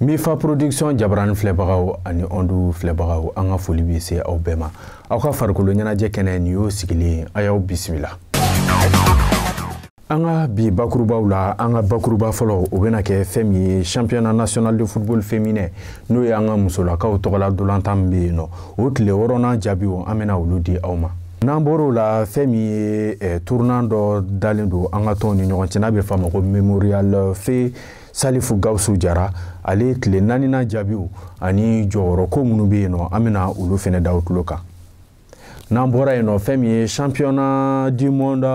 Mifa production Jabran filɛbagaw ani Ondu filɛbagaw an ka foli bɛ se aw bɛɛ ma. Aw ka farikolo ɲɛnajɛ kɛnɛ nin y'o sigilen a y'aw bisimila. An ka bi bakurubaw la an ka bakuruba fɔlɔ o bɛna kɛ fɛn min ye championnat national de football féminin n'o ye an ka musolakaw tɔgɔla dolantan min bɛ yen nɔ o tile 6nan jaabiw an bɛna olu di aw ma. N'an bɔr'o la fɛn min ye tournant dɔ dalen don an ka tɔnw ni ɲɔgɔn cɛ n'a bɛ f'a ma ko Memorial Fe Salifu Gawusu Jara ale tile 4nan jaabiw ani jɔyɔrɔ ko minnu bɛ yen nɔ an bɛna olu fɛnɛ da u tulo kan. N'an bɔra yen nɔ fɛn min ye championnat du monde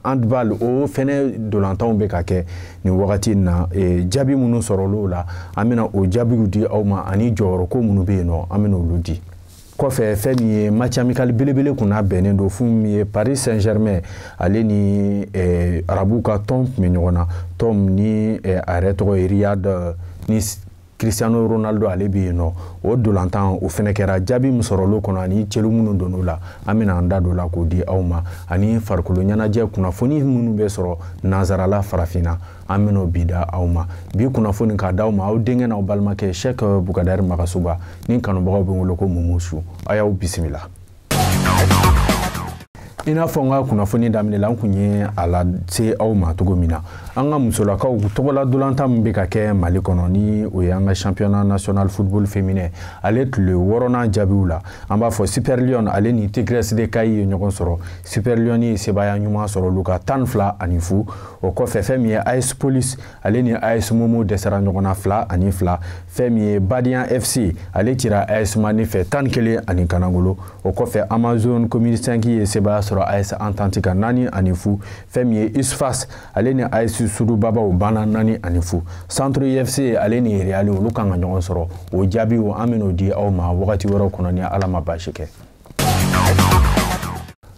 handball o fɛnɛ dolantanw bɛ ka kɛ nin wagati in na jaabi minnu sɔrɔl'o la an bɛna o jaabiw di aw ma ani jɔyɔrɔ ko minnu bɛ yen nɔ an bɛna olu di. Kɔfɛ fɛn min ye match amical belebele kunna bɛnnen don fɛn min ye Paris Saint-Germain ale ni arabu ka tɔn tun bɛ ɲɔgɔn na tɔn ni a yɛrɛ tɔgɔ ye Riyad ni Cristiano Ronaldo ale bɛ yen nɔ o dolantan o fɛnɛ kɛra jaabi min sɔrɔl'o kɔnɔ ani cɛlu minnu donn'o la an bɛna an da don o la k'o di aw ma ani farikolo ɲɛnajɛ kunnafoni minnu bɛ sɔrɔ nansarala farafinna an bɛna o bi da aw ma bi kunnafoni k'a d'aw ma aw denkɛ n'aw balimakɛ Sheikh Bukadari Magasuba ni kanubagaw bɛ wele ko Mumusu a y'aw bisimila. I n'a fɔ n ka kunnafoni daminɛ la an kun ye a lase aw ma cogo min na an ka musolakaw tɔgɔla dolantan min bɛ ka kɛ Mali kɔnɔ ni o ye an ka championnat national football féminin ale tile 6nan jaabiw la an b'a fɔ Super Lion ale ni Tigres de Kayi ye ɲɔgɔn sɔrɔ Super Lion ye sebaya ɲuman sɔrɔ olu ka 12-0 o kɔfɛ fɛn min ye AS Police ale ni AS Momo dɛsɛra ɲɔgɔn na 2-2 fɛn min ye Badian FC ale cira AS Mani fɛ 11 Kanangolo o kɔfɛ Amazon Commune 5 ye sebaya sɔrɔ AS Entente ka 4-0 fɛn min ye Isfas ale ni AS Sudu Babaw banna 4-0 Centre FC ale ni Real olu kan ka ɲɔgɔn sɔrɔ o jaabiw an bɛna o di aw ma wagati wɛrɛw kɔnɔ ni Ala ma baasi kɛ.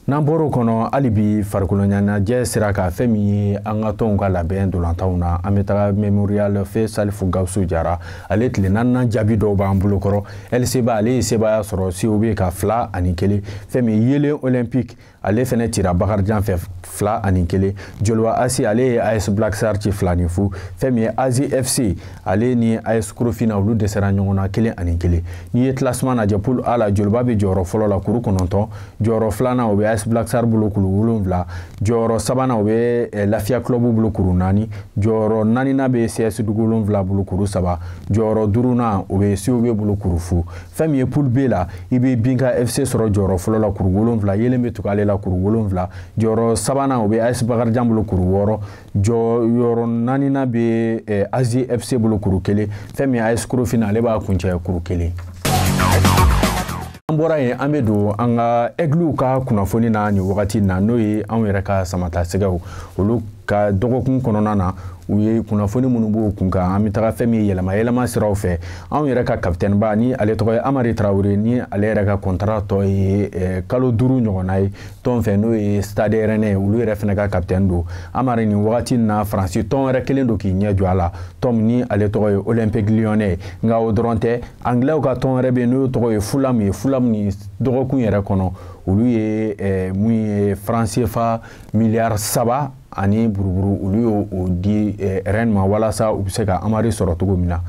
N'an bɔr'o kɔnɔ hali bi farikolo ɲɛnajɛ sira kan fɛn min ye an ka tɔnw ka labɛn dolantanw na an bɛ taga Memorial Fe Salifu Gawusu Jara ale tile 4nan jaabi dɔw b'an bolo kɔrɔ LCB ale ye sebaya sɔrɔ COB ka 2-1 fɛn min Yelen Olympique ale fɛnɛ tira Bakarijan fɛ 2-1 Joliba Asi ale ye AS Black Star ci 2-0 fɛn min ye Azi FC ale ni AS Korofina olu dɛsɛra ɲɔgɔn na 1-1 n'i ye classement lajɛ poule A la Joliba bɛ jɔyɔrɔ fɔlɔ la kuru 9 jɔyɔrɔ filanan o bɛ AS Black Star bolo kuru 7 jɔyɔrɔ sabanan o bɛ Lafiya Club bolo kuru 4 jɔyɔrɔ 4nan bɛ CS Dugu 7 bolo kuru 3 jɔyɔrɔ 5nan o bɛ COB bolo kuru 0 fɛn min ye poule B la i bɛ Binka FC sɔrɔ jɔyɔrɔ fɔlɔ la kuru 7 Yelen bɛ tugu ale la kuru 7 jɔyɔrɔ sabanan o bɛ AS Bakarijan bolo kuru 6 jɔyɔrɔ 4nan bɛ Azi FC bolo kuru 1 fɛn min ye AS Korofina ale b'a kuncɛ kuru 1. An bɔra yen an bɛ don an ka Aigle ka kunnafoni na nin wagati na n'o ye anw yɛrɛ ka samata sɛgɛw olu ka dɔgɔkun kɔnɔna na u ye kunnafoni minnu b'o kun kan an bɛ taga fɛn min ye yɛlɛma siraw fɛ anw yɛrɛ ka capitaine ba ni ale tɔgɔ ye Amari Traoré ni ale yɛrɛ ka contrat tɔ ye kalo 5 ɲɔgɔnna ye tɔn fɛ n'o ye Stade Rennais olu yɛrɛ fɛnɛ ka capitaine don Amari nin wagati na France tɔn wɛrɛ kelen don k'i ɲɛ jɔ a la tɔn ni ale tɔgɔ ye Olympique Lyonnais nka o dɔrɔn tɛ Anglais ka tɔn wɛrɛ bɛ yen n'o tɔgɔ ye Fulham ni dɔgɔkun yɛrɛ kɔnɔ olu ye mun ye franc CFA miliyari 3 ani buruburu olu y'o di Rennes ma walasa u bɛ se ka Amari sɔrɔ cogo min na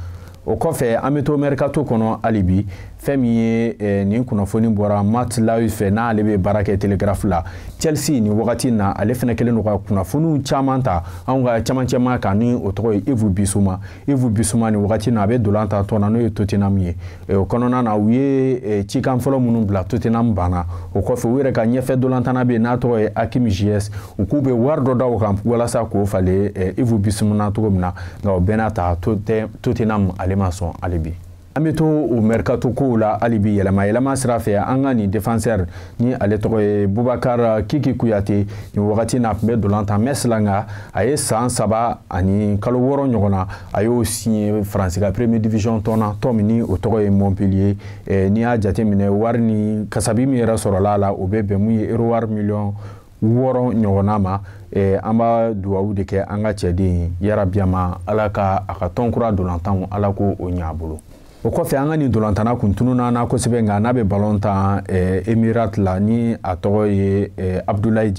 o kɔfɛ an bɛ to mercato kɔnɔ hali bi fɛn min ye nin kunnafoni bɔra Matt Laus fɛ n'ale bɛ baara kɛ Telegraph la Chelsea nin wagati na ale fɛnɛ kelen don ka kunnafoniw caman ta anw ka camancɛma kan ni o tɔgɔ ye Yves Bissouma nin wagati na a bɛ dolantan tɔn na n'o ye Tottenham ye o kɔnɔna na u ye cikan fɔlɔ minnu bila Tottenham banna o kɔfɛ u yɛrɛ ka ɲɛfɛ dolantana bɛ yen n'a tɔgɔ ye Hakim Ziyech u k'u bɛ wari dɔ da o kan walasa k'o falen Yves Bissouma na cogo min na nka o bɛɛ n'a ta Tottenham ale ma sɔn hali bi. An bɛ to o mercato kow la hali bi yɛlɛma sira fɛ an ka nin défenseur ni ale tɔgɔ ye Boubacar Kiki Kuyate nin wagati na tun bɛ dolantan Metz la nka a ye san 3 ani kalo 6 ɲɔgɔn na a y'o signé France ka Première Division tɔn na tɔn min ni o tɔgɔ ye Montpellier n'i y'a jateminɛ wari ni kasabi min yɛrɛ sɔrɔla a la o bɛ bɛn mun ye euro wari miliyɔn 6 ɲɔgɔnna ma an b'a dugawu de kɛ an ka cɛden yarabiyama Ala ka a ka tɔn kura dolantanw Ala ko o ɲɛ a bolo. O kɔfɛ an ka nin dolantana kun tununa na kosɛbɛ nka n'a bɛ ballon tan Emirates la ni a tɔgɔ ye Abdoulaye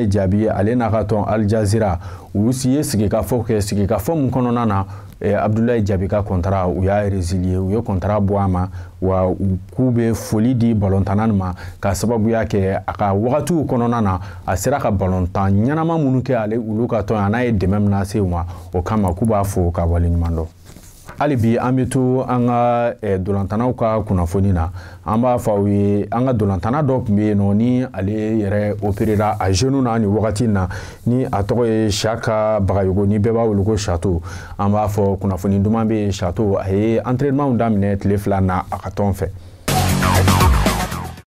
Diaby ale n'a ka tɔn Al Jazeera u ye sigikafɔ kɛ sigikafɔ mun kɔnɔna na Abdoulaye Diaby ka contrat u y'a résilier u ye contrat bɔ a ma wa u k'u bɛ foli di balontanna ma ka sababuya kɛ a ka wagatiw kɔnɔna na a sera ka balontan ɲɛnama minnu kɛ ale olu ka tɔn a n'a ye dɛmɛ min lase u ma o kama k'u b'a fo ka waleɲuman dɔn. Hali bi an bɛ to an ka dolantannaw ka kunnafoni na an b'a fɔ aw ye an ka dolantanna dɔ tun bɛ yen nɔ ni ale yɛrɛ opérera a genou na nin wagati in na ni a tɔgɔ ye Saka Bagayogo ni bɛɛ b'a wele ko Chateau an b'a fɔ kunnafoni duman bɛ yen Chateau a ye entraînement daminɛ tile 2 na a ka tɔn fɛ.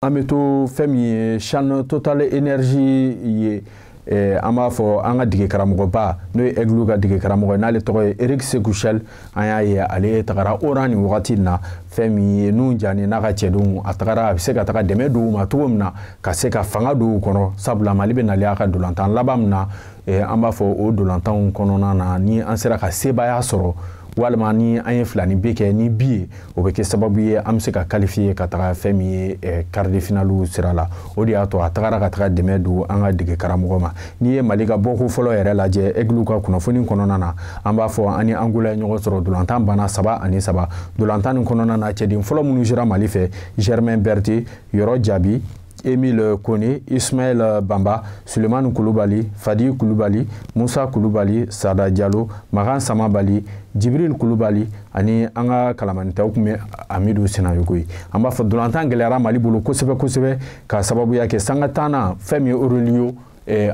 An bɛ to fɛn min ye chaîne Total Énergie ye an b'a fɔ an ka dege karamɔgɔba n'o ye Aiglou ka dege karamɔgɔ n'ale tɔgɔ ye Eric Sekouchel an y'a ye ale tagara Oran nin wagati in na fɛn min ye n'u jani n'a ka cɛdenw a tagara a bɛ se ka taga dɛmɛ don u ma cogo min na ka se ka fanga don u kɔnɔ sabula Mali bɛ nalen a ka dolantan laban min na an b'a fɔ o dolantanw kɔnɔna na ni an sera ka sebaaya sɔrɔ walima ni an ye filani bɛ kɛ ni bi ye o bɛ kɛ sababu ye an bɛ se ka qualifier ka taga fɛn min ye quart de finale sira la o de y'a to a tagara ka taga dɛmɛ don an ka dege karamɔgɔ ma n'i ye Mali ka bɔko fɔlɔ yɛrɛ lajɛ Aiglou ka kunnafoni kɔnɔna na an b'a fɔ an ni Angola ye ɲɔgɔn sɔrɔ dolantan banna 3-3 dolantan nin kɔnɔna na cɛden fɔlɔ minnu sera Mali fɛ Germain Berté Yoro Diaby Émile Koné, Ismaël Bamba, Suleiman Koulibaly, Fadi Koulibaly, Moussa Koulibaly, Sada Diallo, Maran Samabali, Djibril Koulibaly ani an ka kalamanitaw tun bɛ Amidou Sinayogo ye. An b'a fɔ dolantan gɛlɛyara Mali bolo kosɛbɛ kosɛbɛ ka sababuya kɛ sanga 10 na fɛn min ye Aurelio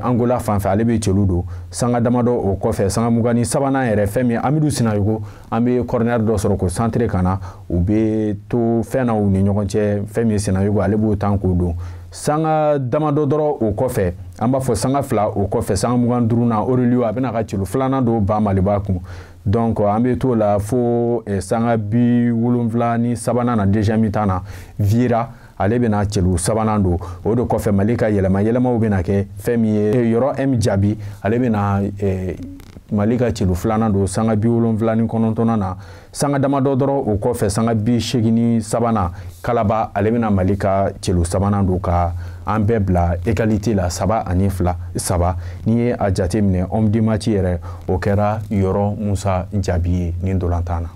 Angola fanfɛ ale bɛ cɛlu don sanga damadɔ o kɔfɛ sanga 23 nan yɛrɛ fɛn min ye Amidou Sinayogo an bɛ corner dɔ sɔrɔ ko centre ka na u bɛ to fɛn na u ni ɲɔgɔn cɛ fɛn min ye Sinayogo ale b'o tan k'o don sanga damadɔ dɔrɔn o kɔfɛ an b'a fɔ sanga 2 o kɔfɛ sanga 25 nan Aurelio a bɛna ka cɛlu 2nan don ba Maliba kun donc an bɛ to la fo sanga 73 nan na deuxième mi-temps na Vieira ale bɛna cɛlu 3nan don o de kɔfɛ Mali ka yɛlɛmaw bɛna kɛ fɛn min ye Yoro M Diaby ale bɛna Mali ka cɛlu 2nan don sanga 79 na sanga damadɔ dɔrɔn o kɔfɛ sanga 83 nan Kalaba ale bɛna Mali ka cɛlu 3nan don ka an bɛɛ bila égalité la 3-3 n'i ye a jate minɛ homme du match yɛrɛ o kɛra Yoro Musa Diaby ye nin dolantan na.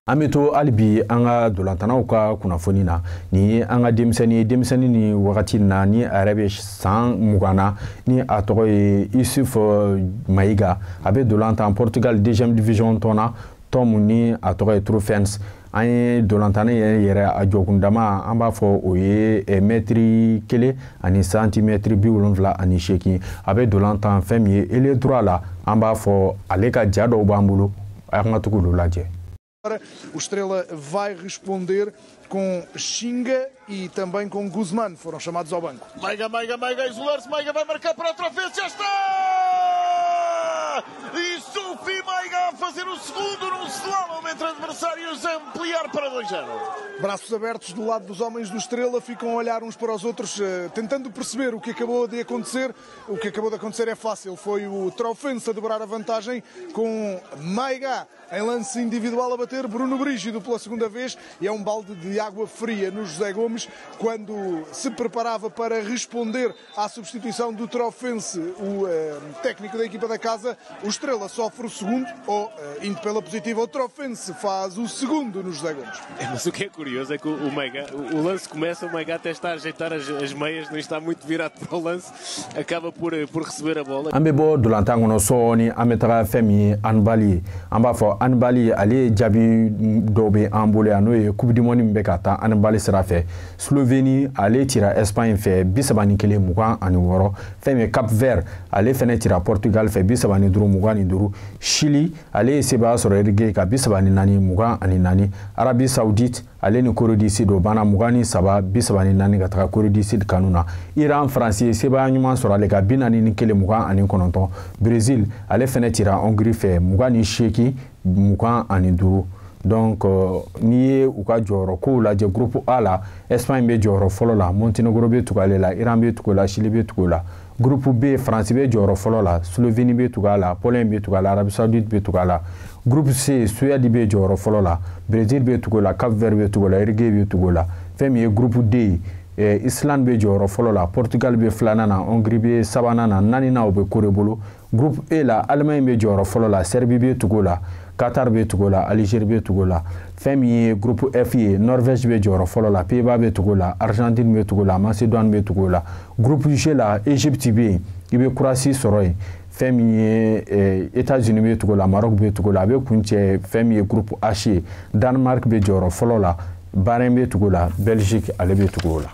An bɛ to hali bi an ka dolantannaw ka kunnafoni na nin ye an ka denmisɛnnin ni wagati na ni a yɛrɛ bɛ san 20 na ni a tɔgɔ ye Isuf Mayiga a bɛ dolantan Portugal 2e division tɔn na tɔn mun ni a tɔgɔ ye Trofens an ye dolantanni yɛrɛ a jɔkundama an b'a fɔ o ye mètre 1 ani centimètre 78 a bɛ dolantan fɛn min ye ailier droit la an b'a fɔ ale ka ja dɔw b'an bolo an ka tugu olu lajɛ. O Estrela vai responder com Xinga e também com Guzmán. Foram chamados ao banco. Maiga, isolar-se. Maiga vai marcar para outra vez. Já está! E Sofi Maiga a fazer o segundo num slalom entre adversários a ampliar para 2-0. Braços abertos do lado dos homens do Estrela, ficam a olhar uns para os outros, tentando perceber o que acabou de acontecer. O que acabou de acontecer é fácil. Foi o Trofense a dobrar a vantagem com Maiga em lance individual a bater Bruno Brígido pela segunda vez e é um balde de água fria no José Gomes quando se preparava para responder à substituição do Trofense. O técnico da equipa da casa, o Estrela sofre o segundo, ou indo pela positiva, o Trofense faz o segundo no José Gomes. Mas o que é curioso é que o Maiga, o lance começa, o Maiga até está a ajeitar as meias, não está muito virado para o lance, acaba por receber a bola. An bɛ bɔ dolantan kɔnɔ sɔɔni an bɛ taga fɛn min ye handball ye an b'a fɔ handball ale jaabi dɔw bɛ an bolo yan n'o ye coupe du monde min bɛ ka taa handball sira fɛ Slovénie ale cira Espagne fɛ 31-26 fɛn min ye Cap Vert ale fɛnɛ cira Portugal fɛ 35-25 Chili ale ye sebaaya sɔrɔ Uruguay ka 34-24 Arabie Saoudite ale ni Corée du Sud o banna 23-24 ka taga Corée du Sud kanu na Iran France ye sebaaya ɲuman sɔrɔ ale ka 41-29 Brésil ale fɛnɛ cira Hongrie fɛ 28-25 donc n'i ye u ka jɔyɔrɔ kow lajɛ groupe A la Espagne bɛ jɔyɔrɔ fɔlɔ la Montenegro bɛ tugu ale la Iran bɛ tugu la Chili bɛ tugu la groupe B France bɛ jɔyɔrɔ fɔlɔ la Slovénie bɛ tugu a la Pologne bɛ tugu a la Arabie Saoudite bɛ tugu a la groupe C Suède bɛ jɔyɔrɔ fɔlɔ la Brésil bɛ tugu la Cap Vert bɛ tugu la Uruguay bɛ tugu la fɛn min ye groupe D Islande bɛ jɔyɔrɔ fɔlɔ la Portugal bɛ 2nan na Hongrie bɛ 3nan na 4nan o bɛ Corée bolo groupe E la Allemagne bɛ jɔyɔrɔ fɔlɔ la, Serbie bɛ tugu la, Qatar bɛ tugu la, Algérie bɛ tugu la. Fɛn min ye groupe F ye, Norvège bɛ jɔyɔrɔ fɔlɔ la, Pays-Bas bɛ tugu la, Argentine bɛ tugu la, Macédoine bɛ tugu la. Groupe G la Égypte bɛ yen, i bɛ Croatie sɔrɔ yen. Fɛn min ye États-Unis bɛ tugu la, Maroc bɛ tugu la, a bɛ kuncɛ fɛn min ye groupe H ye, Danemark bɛ jɔyɔrɔ fɔlɔ la, Bahrain bɛ tugu la, Belgique ale bɛ tugu o la.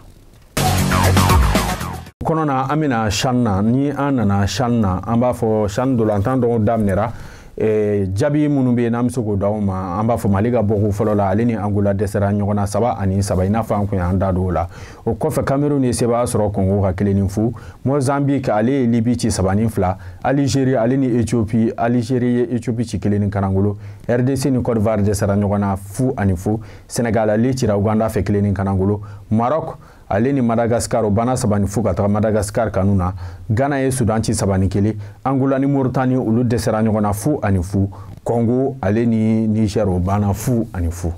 Kɔnɔ na an bɛna CHAN na, ni an nana CHAN na, an b'a fɔ CHAN dolantan dɔw daminɛra. Jaabi minnu bɛ yen n'an bɛ se k'o d'aw ma, an b'a fɔ Mali ka bɔko fɔlɔ la, ale ni Angola dɛsɛra ɲɔgɔn na 3-3 i n'a fɔ an kun y'an da don o la. O kɔfɛ Cameroun ye sebaya sɔrɔ Congo ka 1-0, Mozambique ale ye Libye ci 3-2, Algérie ale ni Éthiopie, Algérie ye Éthiopie ci 1-0, RDC ni Côte d'Ivoire dɛsɛra ɲɔgɔn na 0-0, Sénégal ale cira Uganda fɛ 1-0, Maroc ale ni Madagascar o banna 3-0 ka taga Madagascar kanu na, Ghana ye Sudan ci 3-1, Angola ni Mauritanie olu dɛsɛra ɲɔgɔn na 0-0, Congo ale ni Niger o banna 0-0.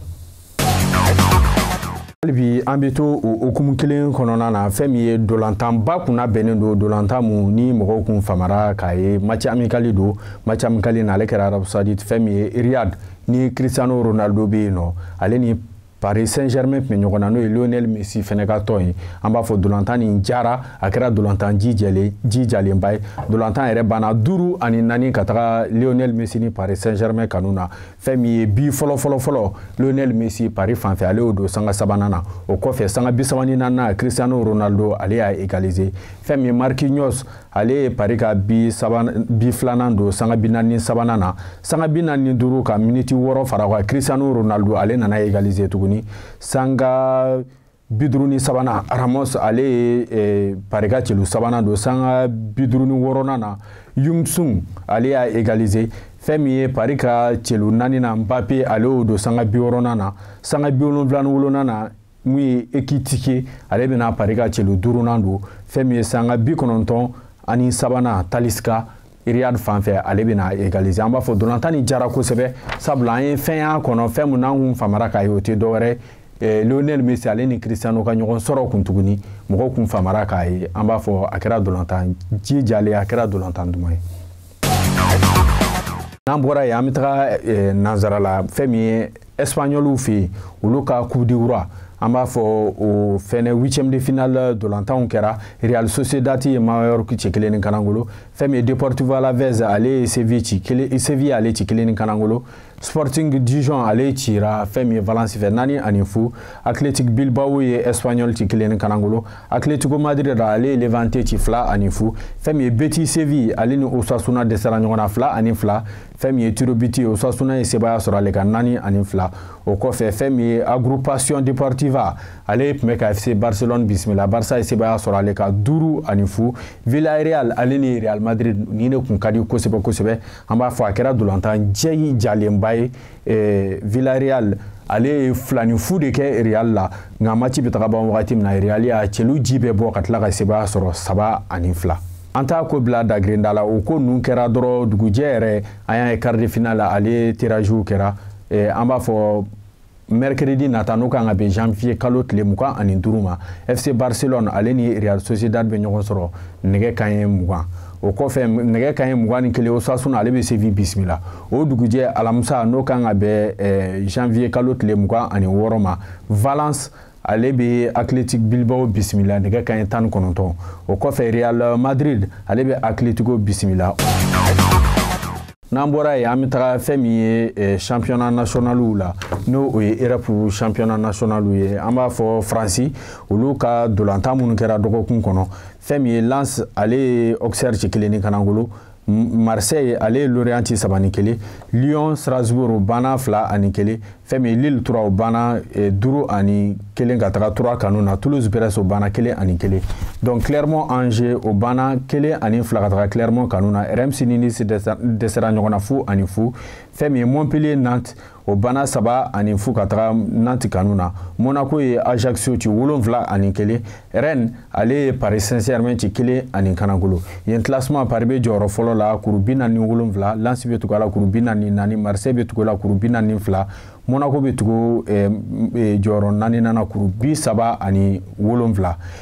Halibi an bɛ to o hukumu kelen kɔnɔna na, fɛn min ye dolantanba kunna bɛnnen don, dolantan mun ni mɔgɔw kun famara k'a ye match amical don, match amical na ale kɛra Arabie Saoudite, fɛn min ye Riyad ni Cristiano Ronaldo bɛ yen nɔ, ale ni Paris Saint-Germain tun bɛ ɲɔgɔn na n'o ye Lionel Messi fɛnɛ ka tɔn ye. An b'a fɔ dolantan nin jara, a kɛra dolantan ji jalenba ye. Dolantan yɛrɛ banna 5-4 ka taga Lionel Messi ni Paris Saint-Germain kanu na. Fɛn min ye bi fɔlɔ Lionel Messi Paris fanfɛ ale y'o don sanga 3nan na. O kɔfɛ sanga 34nan Cristiano Ronaldo ale y'a égaliser. Fɛn min ye Marquinhos ale ye Paris ka bi 2nan don sanga 43nan na. Sanga 45 ka miniti 6 fara kan Cristiano Ronaldo ale nana égaliser tuguni. Sanga 53nan Ramos ale ye Paris ka celu 3nan don sanga 56nan na Young-Sung ale y'a égaliser. Fɛn min ye Paris ka celu 4nan Mbappé ale y'o don sanga 60nan na. Sanga 77nan na mun ye Ekitike ale bɛna Paris ka celu 5nan don. Fɛn min ye sanga 93nan Talisca Riyad fanfɛ ale bɛna égaliser. An b'a fɔ dolantan ni jara kosɛbɛ sabula an ye fɛn y'a kɔnɔ fɛn mun n'an kun famara k'a ye o tɛ dɔwɛrɛ Lionel Messi ale ni Cristiano ka ɲɔgɔn sɔrɔ kun tuguni mɔgɔw kun famara k'a ye. An b'a fɔ a kɛra dolantan ji jalen a kɛra dolantan duman ye. N'an bɔra yen an bɛ taga nanzara la fɛn min ye Espagnols fɛ yen olu ka Coupe du Roi. An b'a fɔ o fɛnɛ 8e de finale dolantanw kɛra Real Sociedad ye Mallorca ci 1-0, fɛn min ye Deportivo Alaves ale ye Sevilla ale ci 1-0, Sporting Dijon ale cira fɛn min ye Valence fɛ 4-0, Athletic Bilbao ye Espanyol ci 1-0, Atletico Madrid ale ye Levante ci 2-0, fɛn min ye Betis Séville ale ni Osasuna dɛsɛra ɲɔgɔn na 2-2, fɛn min ye tiro biti Osasuna ye sebaya sɔrɔ ale kan 4-2. O kɔfɛ fɛn min ye Agrupación Deportiva ale tun bɛ ka FC Barcelone bisimila, Barça ye sebaya sɔrɔ ale kan 2-0, Villarreal ale ni Real Madrid ni ne kun ka di kosɛbɛ kosɛbɛ. An b'a fɔ a kɛra dolantan jalenba ye. Villarreal ale ye 2-0 de kɛ Real la nka match bɛ taga ban wagati min na Real y'a cɛlu ji bɛɛ bɔ ka tila ka sebaya sɔrɔ 3-2. An t'a ko bila dagirinda la, o ko ninnu kɛra dɔrɔn dugujɛ yɛrɛ an y'a ye quart de finale la ale tirage kɛra. An b'a fɔ mercredi nata n'o kan ka bɛn janvier kalo tile 25 ma FC Barcelone ale ni Real Sociedad bɛ ɲɔgɔn sɔrɔ nɛgɛ kanɲɛ 20. O kɔfɛ nɛgɛ kanɲɛ 21 Osasuna ale bɛ Séville bisimila. O dugujɛ alamisa n'o kan ka bɛn janvier kalo tile 26 ma Valence ale bɛ Athletic Bilbao bisimila nɛgɛ kanɲɛ 19. O kɔfɛ Real Madrid ale bɛ Atletico bisimila. N'an bɔra yen an bɛ taga fɛn min ye championnat nationalw la n'o o ye Europe championnat nationalw ye. An b'a fɔ Faransi olu ka dolantan minnu kɛra dɔgɔkun kɔnɔ fɛn min ye Lens ale ye Auxerre ci 1-0, Marseille ale ye Lorient ci 3-1, Lyon Strasbourg banna 2-1, fɛn min ye Lille tora o banna 5-1 ka taga 3 kanu na, Toulouse Brest o banna 1-1, donc Clermont Angers o banna 1-2 ka taga Clermont kanu na, RMC Nice dɛsɛra ɲɔgɔn na 0-0, fɛn min ye Montpellier Nantes o banna 3-0 ka taga Nantes kanu na, Monaco ye Ajaccio ci 7-1, Rennes ale ye Paris Saint-Germain ci 1-0. Yen classement Paris bɛ jɔyɔrɔ fɔlɔ la kuru 47, Lens bɛ tugu a la kuru 44, Marseille bɛ tugu a la kuru 42, Monaco bɛ tugu jɔyɔrɔ 4 nan kuru 37.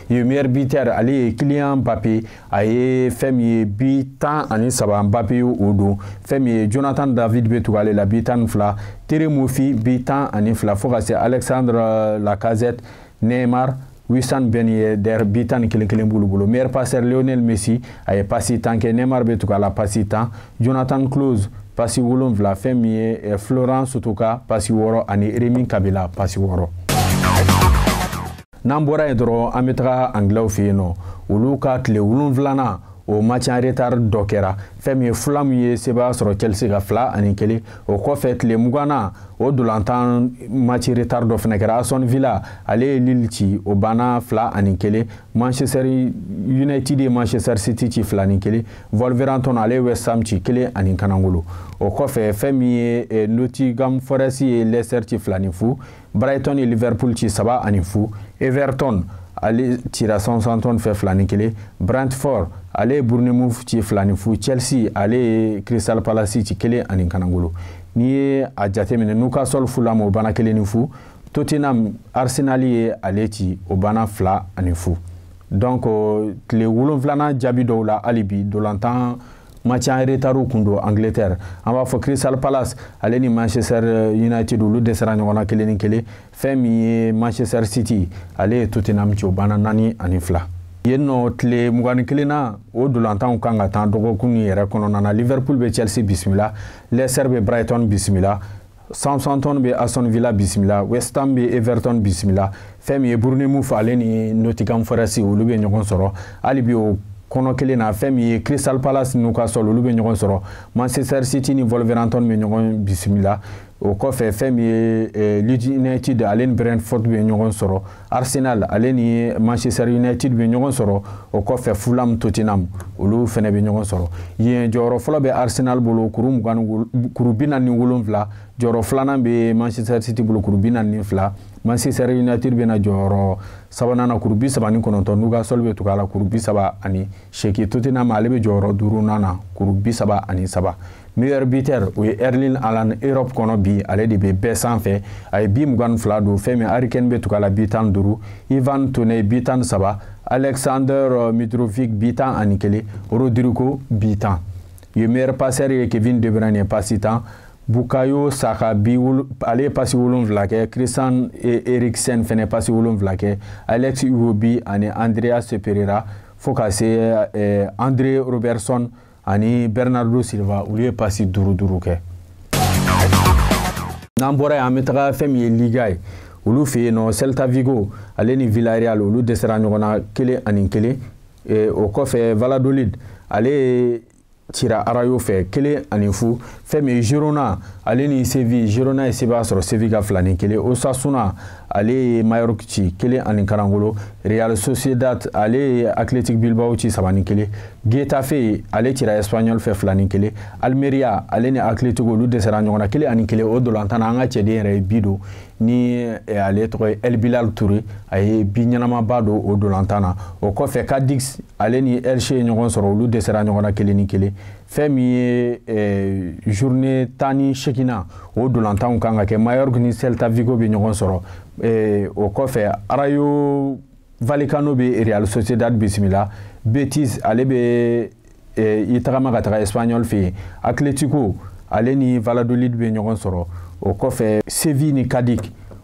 Ye meilleur buteur ale ye Kylian Mbappé a ye fɛn min ye bi 13 Mbappé o don. Fɛn min ye Jonathan David bɛ tugu ale la bi 12. Thierry Moffi bi 12 fo ka se Alexandre Lacazette, Neymar, Wissam Ben Yedder bi 11 bolo. Meilleur passeur Lionel Messi a ye passi 10 kɛ. Neymar bɛ tugu a la passi 10. Jonathan Klose passi 7. Fɛn min ye Florent Sotoka passi 6 ani Rémi Kabila passi 6. N'an bɔra yen dɔrɔn an bɛ taga anglais fɛ yen nɔ. Olu ka tile 7nan o match en retard dɔ kɛra. Fɛn min ye Fulham ye sebaya sɔrɔ Chelsea ka 2-1. O kɔfɛ tile 20nan o dolantan match retard dɔ fɛnɛ kɛra. Aston Villa ale ye Lille ci o banna 2-1. Manchester United ye Manchester City ci 2-1. Wolverhampton ale ye West Ham ci 1-0. O kɔfɛ fɛn min ye Nottingham Forest ye Leicester ci 2-0. Brighton ye Liverpool ci 3-0. Everton ale cira Southampton fɛ 2-1. Brentford ale Bournemouth ci 2-0. Chelsea ale Crystal Palace ci 1-0. Ni ye a jateminɛ Newcastle Fulham o bana 1-0. Tottenham Arsenal ye ale ci o bana 2-0. Donc tile 7nan jaabi dɔw la hali bi dolantan match en retard kundo Angleterre. An b'a fɔ Crystal Palace ale ni Manchester United olu dɛsɛra ɲɔgɔn na 1-1. Fɛn min ye Manchester City ale ye Tottenham ci o bana 4-2. Yen nɔ tile 21nan o dolantanw kan ka taa dɔgɔkun yɛrɛ kɔnɔna na. Liverpool bɛ Chelsea bisimila, Leicester bɛ Brighton bisimila, Southampton bɛ Aston Villa bisimila, West Ham bɛ Everton bisimila. Fɛn min ye Bournemouth ale ni Nottingham Forest olu bɛ ɲɔgɔn sɔrɔ. Hali bi o kɔnɔ kelen na fɛn min ye Crystal Palace Newcastle olu bɛ ɲɔgɔn sɔrɔ. Manchester City ni Wolverhampton bɛ ɲɔgɔn bisimila. O kɔfɛ fɛn min ye Leeds United ale ni Brentford bɛ ɲɔgɔn sɔrɔ. Arsenal ale ni Manchester United bɛ ɲɔgɔn sɔrɔ. O kɔfɛ Fulham Tottenham olu fɛnɛ bɛ ɲɔgɔn sɔrɔ. Yen jɔyɔrɔ fɔlɔ bɛ Arsenal bolo kuru 47. Jɔyɔrɔ filanan bɛ Manchester City bolo kuru 42. Manchester United bɛ na jɔyɔrɔ 3nan na kuru 39. Newcastle bɛ tugu a la kuru 38. Tottenham ale bɛ jɔyɔrɔ 5nan na kuru 33. Meilleur buteur o ye Erling Haaland Europe kɔnɔ bi ale de bɛ bɛɛ sanfɛ. A ye bi 22 don. Fɛn min Harry Kane bɛ tugu a la bi 15. Ivan Toney bi 13. Alexander Mitrovic bi 11. Rodrigo bi 10. Ye meilleur passeur ye Kevin De Bruyne passi 10. Bukayo Saka ale passi 7 kɛ. Christian Eriksen fɛnɛ passi 7 kɛ. Alex Iwobi ani Andreas Pereira fo ka se Andre Robertson ani Bernardo Silva olu ye passi 5 kɛ. N'an bɔra yen an bɛ taga fɛn min ye Liga ye olu fɛ yen nɔ Celta Vigo ale ni Villarreal olu dɛsɛra ɲɔgɔn na 1-1. O kɔfɛ Valladolid ale cira Rayo fɛ 1-0. Fɛn min ye Girona ale ni Sevilla Girona ye sebaya sɔrɔ Sevilla ka 2-1. Osasuna ale ye Mallorca ci 1-0. Real Sociedad ale ye Athletic Bilbao ci 3-1. Getafe ale cira Espanyol fɛ 2-1. Almeria ale ni Atletico olu dɛsɛra ɲɔgɔn na 1-1. O dolantan na an ka cɛden yɛrɛ ye bi don ni ale tɔgɔ ye El Bilal Touré a ye bi ɲɛnamaba don o dolantan na. O kɔfɛ Cadix ale ni Elche ye ɲɔgɔn sɔrɔ olu dɛsɛra ɲɔgɔn na 1-1. Fɛn min ye journée 18nan o dolantanw kan ka kɛ. Mallorca ni Celta Vigo bɛ ɲɔgɔn sɔrɔ. O kɔfɛ Rayo Vallecano bɛ Real Sociedad bisimila. Betis ale bɛ i tagama ka taga Espanyol fɛ yen. Atletico ale ni Valladolid bɛ ɲɔgɔn sɔrɔ. O kɔfɛ Sevilla ni Cadiz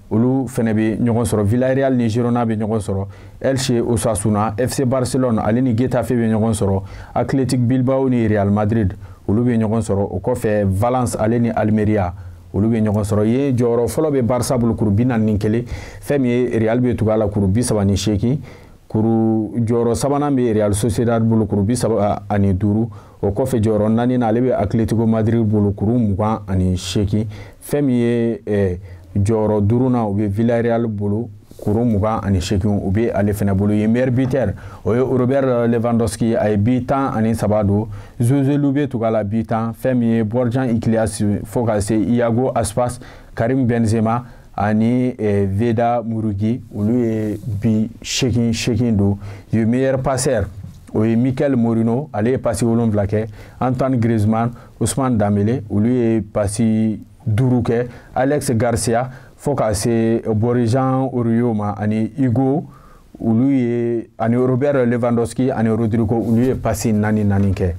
olu fɛnɛ bɛ ɲɔgɔn sɔrɔ. Villarreal ni Girona bɛ ɲɔgɔn sɔrɔ. Elche Osasuna, FC Barcelone ale ni Getafe bɛ ɲɔgɔn sɔrɔ. Athletic Bilbao ni Real Madrid olu bɛ ɲɔgɔn sɔrɔ. O kɔfɛ Valence ale ni Almeria olu bɛ ɲɔgɔn sɔrɔ. Yen jɔyɔrɔ fɔlɔ bɛ Barça bolo kuru 41. Fɛn min ye Real bɛ tugu a la kuru 38. Kuru jɔyɔrɔ 3nan bɛ Real Sociedad bolo kuru 35. O kɔfɛ jɔyɔrɔ 4nan ale bɛ Atletico Madrid bolo kuru 28. Fɛn min ye jɔyɔrɔ 5nan o bɛ Villarreal bolo kuru 28 o bɛ ale fɛnɛ bolo. Ye meilleur buteur o ye Robert Lewandowski a ye bi 13 don. Joselu bɛ tugu a la bi 10. Fɛn min ye Borjan Iglesias fo ka se Iago Aspas, Karim Benzema ani Veda Murugi olu ye bi 8 don. Ye meilleur passeur o ye Mikel Merino ale ye passi 7 kɛ. Antoine Griezmann, Ousmane Dembélé olu ye passi 5 kɛ Alex Garcia fo ka se Borijan Orioma ani Hugo olu ye ani Robert Lewandowski ani Rodrigo olu ye passi 4 kɛ.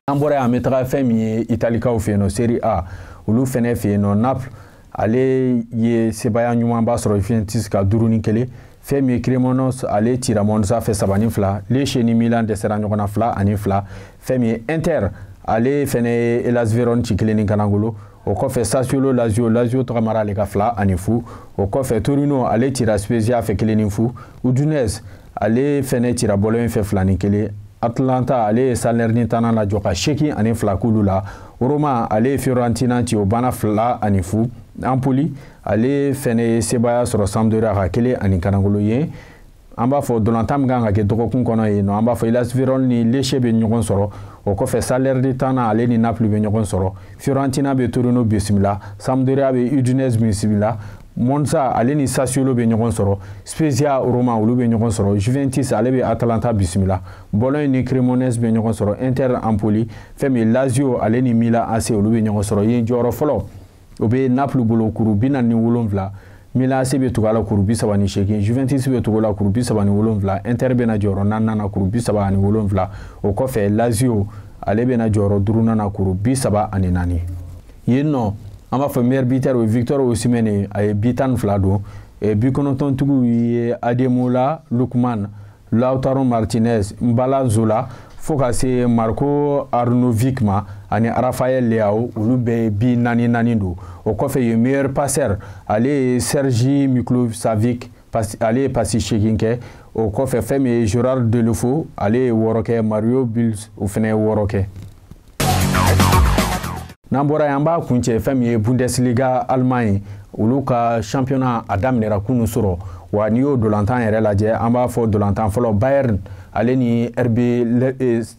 An bɔra an bɛ taga fɛn min ye Italikaw fɛ yen nɔ Serie A olu fɛnɛ fɛ yen nɔ Naples ale ye sebaya ɲumanba sɔrɔ Juventus ka 5-1 fɛn min ye Cremonese ale cira Monza fɛ 3-2 Lecce ni Milan dɛsɛra ɲɔgɔn na 2-2 fɛn min ye Inter ale fɛnɛ ye Hellas Verona ci 1 kanagolo o kɔfɛ Sassuolo Lazio tagamara ale ka 2-0 o kɔfɛ Torino ale cira Spezia fɛ 1-0 Udinese ale fɛnɛ cira Bologne fɛ 2-1 Atlanta ale ye Salernitana lajɔ ka 8-2 k'ulu la Roma ale ye Fiorentina ci o bana 2-0 Empoli ale fɛnɛ ye sebaya sɔrɔ Sampdoria ka 1 kanagolo ye an b'a fɔ dolantan min kan ka kɛ dɔgɔkun kɔnɔ yen nɔ an b'a fɔ Hellas Verona ni Lecce bɛ ɲɔgɔn sɔrɔ o kɔfɛ Salernitana ale ni Napoli bɛ ɲɔgɔn sɔrɔ Fiorentina bɛ Torino bisimila Sampdoria bɛ Udinese bisimila Monza ale ni Sassuolo bɛ ɲɔgɔn sɔrɔ Spezia Roma olu bɛ ɲɔgɔn sɔrɔ Juventus ale bɛ Atalanta bisimila Bologne ni Cremonese bɛ ɲɔgɔn sɔrɔ Inter Empoli fɛn min Lazio ale ni Milan AC olu bɛ ɲɔgɔn sɔrɔ yen jɔyɔrɔ fɔlɔ o bɛ Napoli bolo kuru 47 Milan AC bɛ tugu a la kuru 38 Juventus bɛ tugu a la kuru 37 Inter bɛ na jɔyɔrɔ 4 na kuru 37 o kɔfɛ Lazio ale bɛ na jɔyɔrɔ 5 na kuru 34 yen nɔ an b'a fɔ meilleur buteur o Victor Osimhen a ye bi 12 don bi 9 tigiw ye Ademola Lookman Lautaro Martinez Mbala Zola fo ka se Marco Arnautovic ma ani Rafael Leao olu bɛɛ ye bi 4 don o kɔfɛ ye meilleur passeur ale ye Sergi Milosevic ale ye passi 8 kɛ o kɔfɛ fɛn min ye Gérard Deulofeu ale ye 6 kɛ Mario Bills o fɛnɛ ye 6 kɛ. N'an bɔra yen an b'a kuncɛ fɛn min ye Bundesliga Allemagne olu ka championnat a daminɛra kunun sɔrɔ wa n'i y'o dolantan yɛrɛ lajɛ an b'a fɔ dolantan fɔlɔ Bayern ale ni RB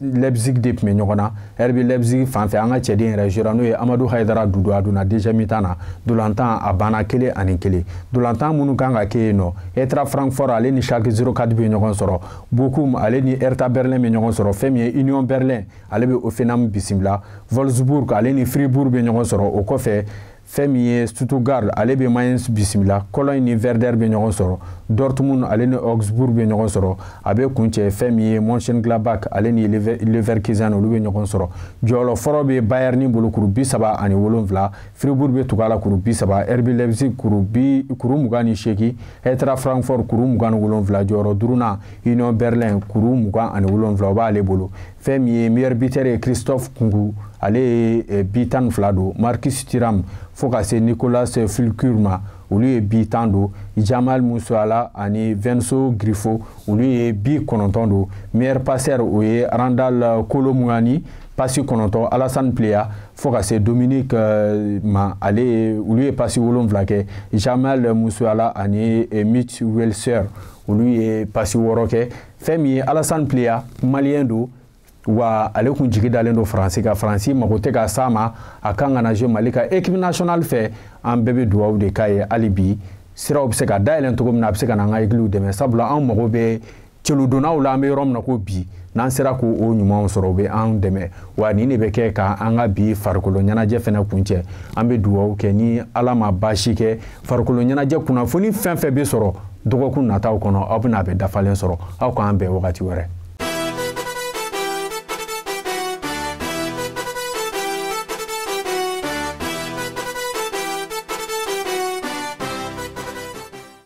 Leipzig de tun bɛ ɲɔgɔn na RB Leipzig fanfɛ an ka cɛden yɛrɛ jouera n'o ye Amadou Haidara Doudou a donna deuxième mi-temps na dolantan a banna 1-1 dolantan minnu kan ka kɛ yen nɔ Eintracht Francfort ale ni Schalke 04 bɛ ɲɔgɔn sɔrɔ Bochum ale ni Hertha Berlin bɛ ɲɔgɔn sɔrɔ fɛn min ye Union Berlin ale bɛ Hoffenheim bisimila Wolfsburg ale ni Fribourg bɛ ɲɔgɔn sɔrɔ o kɔfɛ fɛn min ye Stuttgart ale bɛ Mainz bisimila Cologne ni Werder bɛ ɲɔgɔn sɔrɔ Dortmund ale ni Augsburg bɛ ɲɔgɔn sɔrɔ a bɛ kuncɛ fɛn min ye Mönchengladbach ale ni Leverkusen olu bɛ ɲɔgɔn sɔrɔ jɔyɔrɔ fɔlɔ bɛ Bayern ni bolo kuru 37 Fribourg bɛ tugu a la kuru 30 RB Leipzig kuru 28 Eintracht Francfort kuru 27 jɔyɔrɔ 5nan Union Berlin kuru 27 o b'ale bolo fɛn min ye meilleur buteur ye Christophe Kungu ale ye bi 12 don Marcus Thuram fo ka se Nicolas Fulkur ma olu ye bi 10 don Jamal Musiala ani Venso Grifo olu ye bi 9 don meilleur passeur o ye Randal Kolo Muani passi 9 Alassane Plea fo ka se Dominique ma ale olu ye passi 7 kɛ Jamal Musiala ani Mitch Welser olu ye passi 6 kɛ fɛn min ye Alassane Plea malien don wa ale kun jigi dalen do Faransi ka Faransi mago tɛ ka s'a ma a kan ka na jouer Mali ka équipe nationale fɛ an bɛɛ bɛ dugawu de k'a ye hali bi siraw bɛ se ka dayɛlɛn cogo min na a bɛ se ka na an ka équipe dɛmɛ sabula an mago bɛ cɛludonnaw la an bɛ yɔrɔ min na ko bi n'an sera k'o ɲumanw sɔrɔ o bɛ an dɛmɛ wa nin de bɛ kɛ ka an ka bi farikolo ɲɛnajɛ fɛnɛ kuncɛ an bɛ dugawu kɛ ni Ala ma baasi kɛ farikolo ɲɛnajɛ kunnafoni fɛn fɛn bɛ sɔrɔ dɔgɔkun nataw kɔnɔ aw bɛna a bɛ dafalen sɔrɔ aw k'an bɛn wagati wɛrɛ.